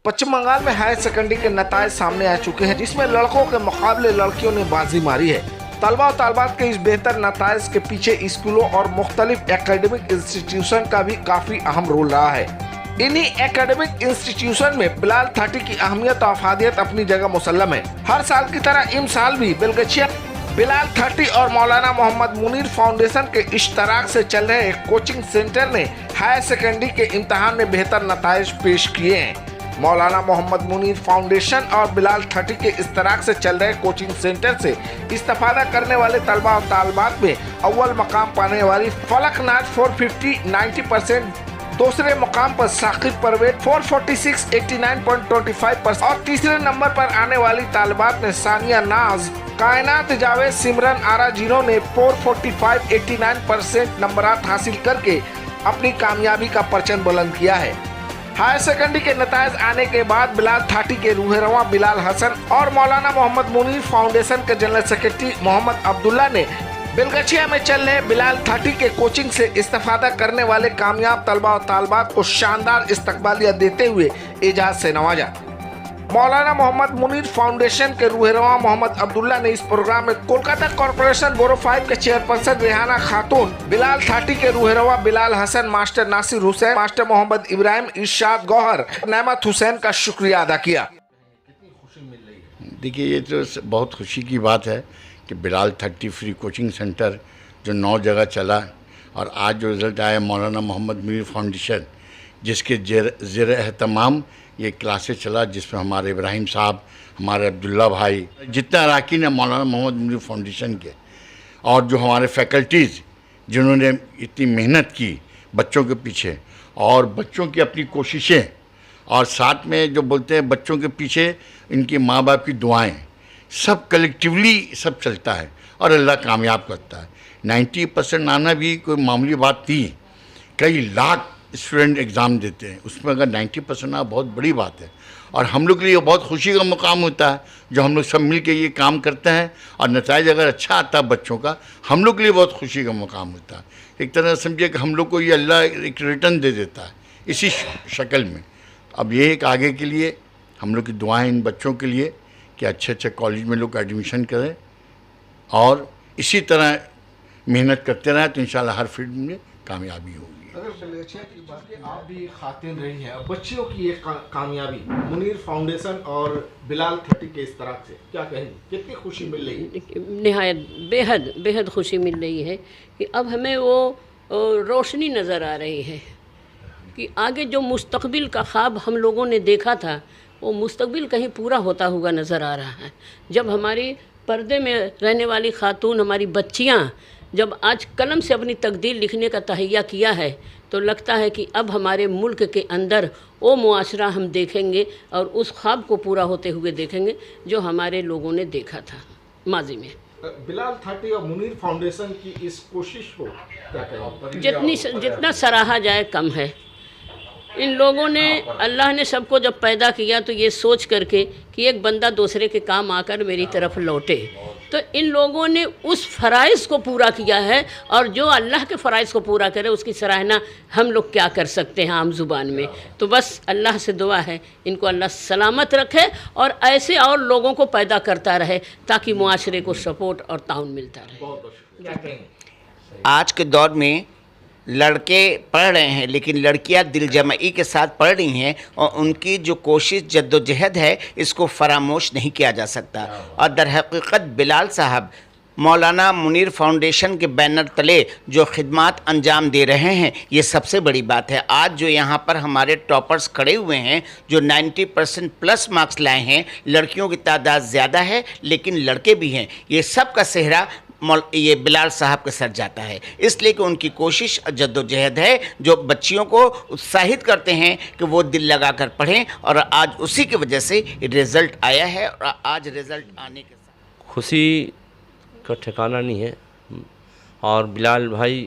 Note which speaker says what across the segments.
Speaker 1: पश्चिम बंगाल में higher secondary के नतायज सामने आ चुके हैं, जिसमें लड़कों के मुकाबले लड़कियों ने बाजी मारी है। तलबा और तालबात के इस बेहतर नतायज के पीछे स्कूलों और मुख्तलिफ एकेडमिक इंस्टीट्यूशन का भी काफी अहम रोल रहा है। इन्हीं एकेडमिक इंस्टीट्यूशन में बिलाल 30 की अहमियत और अफादियत अपनी जगह मुसल्लम है। हर साल की तरह इस साल भी बेलगछिया बिलाल 30 और मौलाना मोहम्मद मुनीर फाउंडेशन के इश्तराक से चल रहे एक कोचिंग सेंटर ने हायर सेकेंडरी के इम्तहान में बेहतर नताइज पेश किए हैं। मौलाना मोहम्मद मुनीर फाउंडेशन और बिलाल 30 के इश्तराक से चल रहे कोचिंग सेंटर से इस्तेफादा करने वाले तलबा और तालबात में अव्वल मकाम पाने वाली फलकनाज 450 90%, दूसरे मुकाम पर साकिब परवेज 446 89.25% और तीसरे नंबर पर आने वाली तालिबात में सानिया नाज, कायनात जावेद, सिमरन आरा जिन्हों ने 445 89% नंबरात हासिल करके अपनी कामयाबी का परचम बुलंद किया है। हायर सेकेंडरी के नतायज आने के बाद बिलाल 30 के रूह रवां बिलाल हसन और मौलाना मोहम्मद मुनीर फाउंडेशन के जनरल सेक्रेटरी मोहम्मद अब्दुल्ला ने बेलगछिया में चल रहे बिलाल 30 के कोचिंग से इस्तेफादा करने वाले कामयाब तलबा और तालबात को शानदार इस्तकबालिया देते हुए एजाज से नवाजा। मौलाना मोहम्मद मुनीर फाउंडेशन के रूह रवां मोहम्मद अब्दुल्ला ने इस प्रोग्राम में कोलकाता कॉर्पोरेशन बोरो 5 के चेयरपर्सन रेहाना खातून, बिलाल 30 के रूह रवां बिलाल हसन, मास्टर नासिर हुसैन, मास्टर मोहम्मद इब्राहिम, इरशाद गौहर, नेमत हुसैन का शुक्रिया अदा किया।
Speaker 2: देखिए, ये तो बहुत खुशी की बात है कि बिलाल 30 फ्री कोचिंग सेंटर जो 9 जगह चला और आज जो रिज़ल्ट आया मौलाना मोहम्मद मुनीर फाउंडेशन जिसके ज़ेर एहतमाम ये क्लासेस चला, जिसमें हमारे इब्राहिम साहब, हमारे अब्दुल्ला भाई, जितना अरकान है मौलाना मोहम्मद मुनीर फाउंडेशन के, और जो हमारे फैकल्टीज़ जिन्होंने इतनी मेहनत की बच्चों के पीछे और बच्चों की अपनी कोशिशें, और साथ में जो बोलते हैं बच्चों के पीछे इनके माँ बाप की दुआएं, सब कलेक्टिवली सब चलता है और अल्लाह कामयाब करता है। 90% आना भी कोई मामूली बात थी। कई लाख स्टूडेंट एग्ज़ाम देते हैं, उसमें अगर 90% आना बहुत बड़ी बात है और हम लोग के लिए बहुत खुशी का मुकाम होता है जो हम लोग सब मिल के ये काम करते हैं और नतीजा अगर अच्छा आता है बच्चों का, हम लोग के लिए बहुत खुशी का मुकाम होता है। एक तरह से समझिए कि हम लोग को ये अल्लाह एक रिटर्न दे देता है इसी शक्ल में। अब ये एक आगे के लिए हम लोग की दुआएं इन बच्चों के लिए कि अच्छे अच्छे कॉलेज में लोग एडमिशन करें और इसी तरह मेहनत करते रहें तो इंशाल्लाह हर फील्ड में कामयाबी होगी।
Speaker 1: अगर बेलगछिया की बात की, आप भी खातिन रही हैं, बच्चियों की ये कामयाबी मुनीर फाउंडेशन और बिलाल 30 के इस तरह से क्या कहेंगे, कितनी खुशी मिल रही है?
Speaker 3: निहायत बेहद बेहद खुशी मिल रही है कि अब हमें वो रोशनी नज़र आ रही है कि आगे जो मुस्तकबिल का ख्वाब हम लोगों ने देखा था वो मुस्तकबिल कहीं पूरा होता हुआ नज़र आ रहा है। जब हमारी पर्दे में रहने वाली खातून, हमारी बच्चियां जब आज कलम से अपनी तकदीर लिखने का तहैया किया है तो लगता है कि अब हमारे मुल्क के अंदर वो मुआशरा हम देखेंगे और उस ख्वाब को पूरा होते हुए देखेंगे जो हमारे लोगों ने देखा था माजी में।
Speaker 1: बिलाल 30 और मुनीर फाउंडेशन की इस कोशिश को क्या कहें?
Speaker 3: जितना सराहा जाए कम है। इन लोगों ने, अल्लाह ने सबको जब पैदा किया तो ये सोच करके कि एक बंदा दूसरे के काम आकर मेरी तरफ लौटे, तो इन लोगों ने उस फ़राइज़ को पूरा किया है और जो अल्लाह के फ़राइज़ को पूरा करे उसकी सराहना हम लोग क्या कर सकते हैं आम ज़ुबान में। तो बस अल्लाह से दुआ है इनको अल्लाह सलामत रखे और ऐसे और लोगों को पैदा करता रहे ताकि मुआशरे को सपोर्ट और ताउन मिलता रहे।
Speaker 4: आज के दौर में लड़के पढ़ रहे हैं लेकिन लड़कियां दिलजमई के साथ पढ़ रही हैं और उनकी जो कोशिश जद्दोजहद है इसको फरामोश नहीं किया जा सकता। और दर हकीकत बिलाल साहब मौलाना मुनीर फाउंडेशन के बैनर तले जो खिदमात अंजाम दे रहे हैं ये सबसे बड़ी बात है। आज जो यहाँ पर हमारे टॉपर्स खड़े हुए हैं जो 90% प्लस मार्क्स लाए हैं, लड़कियों की तादाद ज़्यादा है लेकिन लड़के भी हैं, ये सब का सेहरा ये बिलाल साहब के सर जाता है। इसलिए कि उनकी कोशिश जद्दोजहद है जो बच्चियों को उत्साहित करते हैं कि वो दिल लगाकर पढ़ें और आज उसी की वजह से रिज़ल्ट आया है और आज रिज़ल्ट आने के साथ
Speaker 5: खुशी का ठिकाना नहीं है। और बिलाल भाई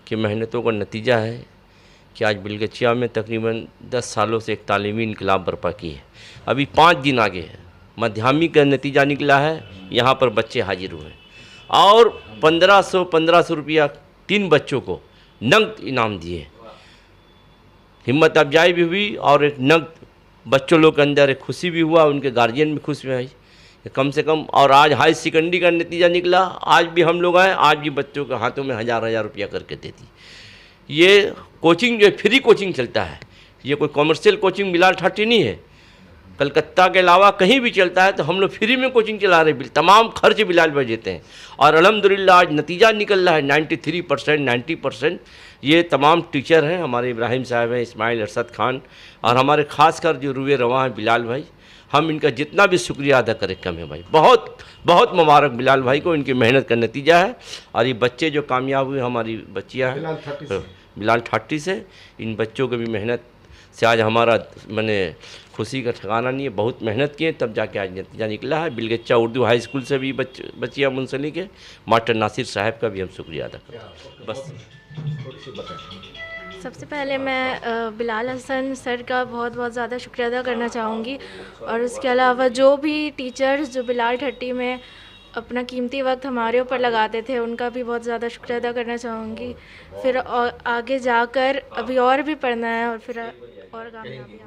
Speaker 5: की मेहनतों का नतीजा है कि आज बेलगछिया में तकरीबन 10 सालों से एक तालीमी इनकलाब बर्पा की है। अभी 5 दिन आगे है, मध्याह्न का नतीजा निकला है, यहाँ पर बच्चे हाजिर हुए और 1500 रुपया 3 बच्चों को नगद इनाम दिए। हिम्मत अफजाई भी हुई और एक नगद बच्चों लोग के अंदर एक खुशी भी हुआ, उनके गार्जियन भी खुश हुए कम से कम। और आज हाई सेकेंडरी का नतीजा निकला, आज भी हम लोग आए, आज भी बच्चों के हाथों में 1000 रुपया करके देती। ये कोचिंग जो फ्री कोचिंग चलता है, ये कोई कॉमर्शियल कोचिंग बिलाल ठाठी नहीं है, कलकत्ता के अलावा कहीं भी चलता है तो हम लोग फ्री में कोचिंग चला रहे, तमाम खर्च बिलाल भाई देते हैं। और अल्हम्दुलिल्लाह आज नतीजा निकल रहा है 93%, 90%। ये तमाम टीचर हैं, हमारे इब्राहिम साहब हैं, इस्माइल अरशद खान, और हमारे ख़ासकर जो रुए रवा हैं बिलाल भाई, हम इनका जितना भी शुक्रिया अदा करें कम है भाई। बहुत बहुत मुबारक बिलाल भाई को, इनकी मेहनत का नतीजा है। और ये बच्चे जो कामयाब हुए, हमारी बच्चियाँ हैं बिलाल ठाठी से, इन बच्चों की भी मेहनत से आज हमारा मैंने खुशी का ठिकाना नहीं है। बहुत मेहनत किए तब जाके आज नतीजा निकला है। बिलगच्चा उर्दू हाई स्कूल से भी बच्चियाँ मुंसलिक है। मास्टर नासिर साहब का भी हम शुक्रिया अदा करते हैं। बस
Speaker 6: सबसे पहले मैं बिलाल हसन सर का बहुत बहुत ज़्यादा शुक्रिया अदा करना चाहूँगी, और उसके अलावा जो भी टीचर्स जो बिलाल ठट्टी में अपना कीमती वक्त हमारे ऊपर लगाते थे, उनका भी बहुत ज़्यादा शुक्रिया अदा करना चाहूँगी। फिर आगे जाकर अभी और भी पढ़ना है और फिर और कामयाबी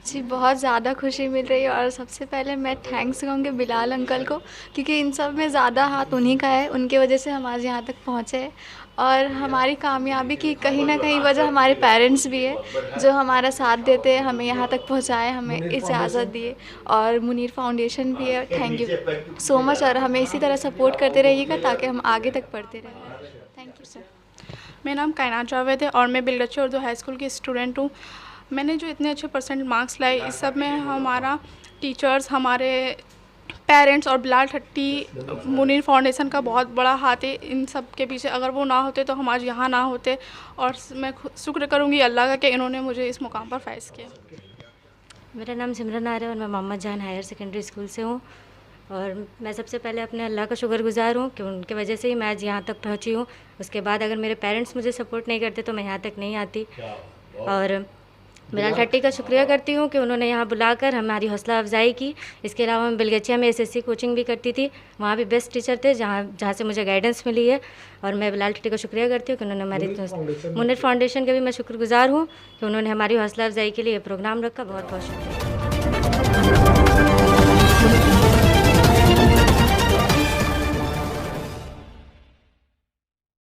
Speaker 7: जी, बहुत ज़्यादा खुशी मिल रही है। और सबसे पहले मैं थैंक्स कहूँगी बिलाल अंकल को, क्योंकि इन सब में ज़्यादा हाथ उन्हीं का है, उनके वजह से हम आज यहाँ तक पहुँचे। और हमारी कामयाबी की कहीं ना कहीं वजह हमारे पेरेंट्स भी है, जो हमारा साथ देते हैं, हमें यहाँ तक पहुँचाए, हमें इजाज़त दिए। और मुनीर फाउंडेशन भी है, थैंक यू सो मच। और हमें इसी तरह सपोर्ट करते रहिएगा ताकि हम आगे तक पढ़ते रहें। Thank you sir.
Speaker 8: मेरा नाम कायनात जावेद है और मैं बिलगच्चा उर्दू हाई स्कूल की स्टूडेंट हूँ। मैंने जो इतने अच्छे % मार्क्स लाए, इस सब में हमारा टीचर्स, हमारे पेरेंट्स और बिलाल ठट्टी मुनीर फाउंडेशन का बहुत बड़ा हाथ है इन सब के पीछे। अगर वो ना होते तो हम आज यहाँ ना होते। और मैं शुक्र करूँगी अल्लाह का कि इन्होंने मुझे इस मुकाम पर फैज़ किया।
Speaker 6: मेरा नाम सिमरन आर है और मैं मोहम्मद जान हायर सेकेंडरी स्कूल से हूँ। और मैं सबसे पहले अपने अल्लाह का शुक्रगुज़ार हूँ कि उनके वजह से ही मैं आज यहाँ तक पहुँची हूँ। उसके बाद अगर मेरे पेरेंट्स मुझे सपोर्ट नहीं करते तो मैं यहाँ तक नहीं आती। और बिलाल ठट्टी का शुक्रिया करती हूँ कि उन्होंने यहाँ बुलाकर हमारी हौसला अफजाई की। इसके अलावा मैं बिलगच्चिया में SSC कोचिंग भी करती थी, वहाँ भी बेस्ट टीचर थे जहाँ से मुझे गाइडेंस मिली है। और मैं बिलाल ठट्टी का शुक्रिया करती हूँ कि उन्होंने हमारी मुनीर फाउंडेशन के भी मैं शुक्रगुज़ार हूँ कि उन्होंने हमारी हौसला अफजाई के लिए ये प्रोग्राम रखा। बहुत बहुत शुक्रिया।